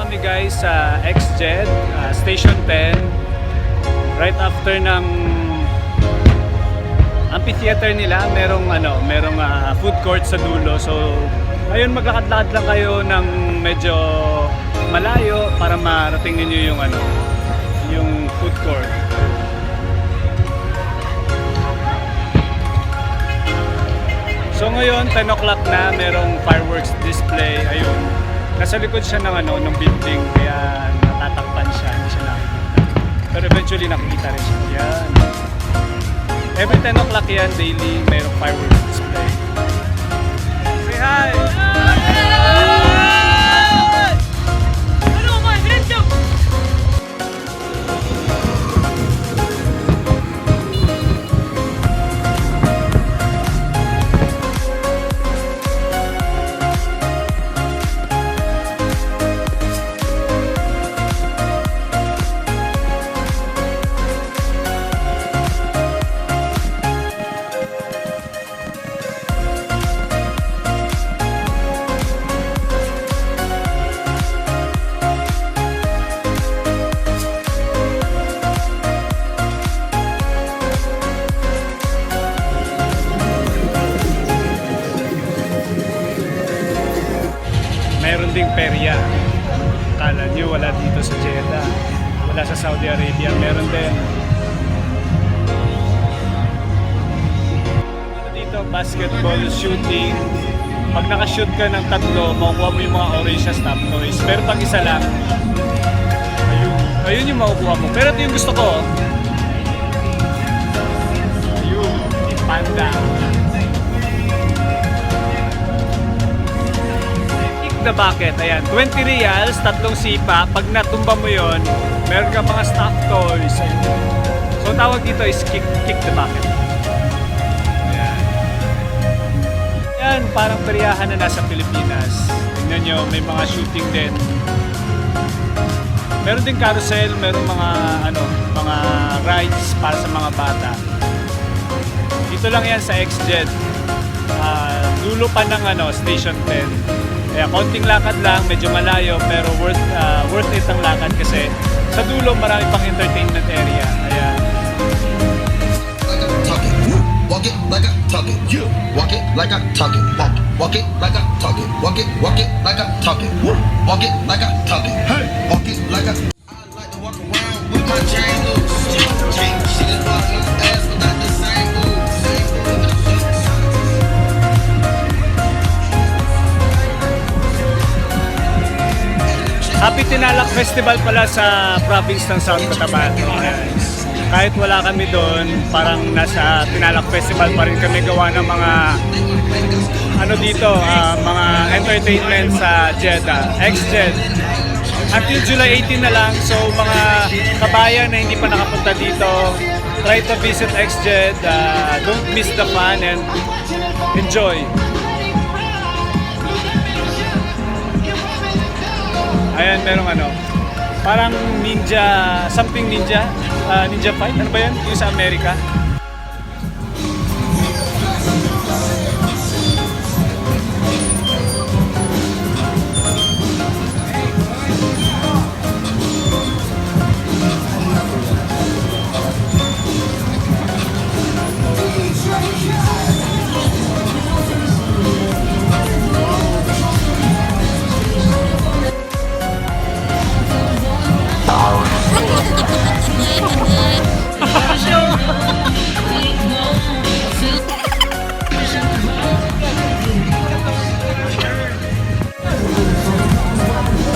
kami guys sa XJED, Station 10. Right after ng amphitheater nila, merong food court sa dulo. So, ayun, maglakad-lakad lang kayo ng medyo malayo para marating niyo yung food court. So ngayon, 10 o'clock na, merong fireworks display. Ayun, nasa likod siya ng building, kaya natatakpan siya, hindi siya nakikita. Pero eventually nakikita rin siya. Yan. Every 10 o'clock yan, daily, merong fireworks display. Say hi! Meron ding perya. Akala nyo wala dito sa Jeddah, wala sa Saudi Arabia, meron din. Dito, basketball shooting. Pag nakashoot ka ng tatlo, makukuha mo yung mga orange na stop toys. Pero pag isa lang, ayun yung makukuha mo. Pero ito yung gusto ko. Ayun, panda. The bucket, ayan, 20 reals, tatlong sipa. Pag natumba mo yon, meron ka mga stuffed toys. So tawag dito is kick the bucket. Ayan. Ayan, parang peryahan na nasa Pilipinas. Tingnan nyo, may mga shooting din. Meron din carousel, meron mga rides para sa mga bata. Dito lang yan sa XJED. Dulo pa ng Station 10. Kaya konting lakad lang, medyo malayo, pero worth it ang lakad kasi sa dulo marami pang entertainment area. Ayan. Walk it like I talk it. You walk it like I talk it. Walk it like I talk it. Walk it like I talk it. Walk it like I talk it. Hey, walk it like I like to walk around with my chain loose. She just walk my ass without the same moves. Happy Tinalak Festival pala sa province ng South Cotabato. Kahit wala kami doon, parang nasa Tinalak Festival pa rin kami gawa ng mga mga entertainment sa Jeddah, XJED. Until July 18 na lang, so mga kabayan na hindi pa nakapunta dito, try to visit XJED, don't miss the fun and enjoy. Ayan, merong parang ninja, something ninja fight, ano ba yan? Yung sa Amerika.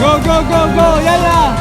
Go, go, go, go! Yalla!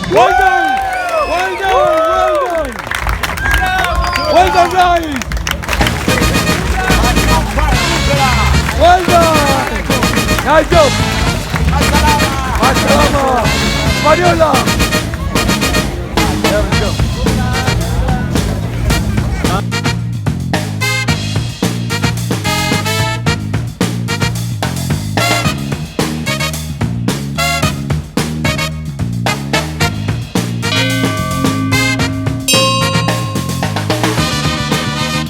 Well done! Well done! Well done! Well done, guys! Well done! Nice job! Assalamu! Spanyola!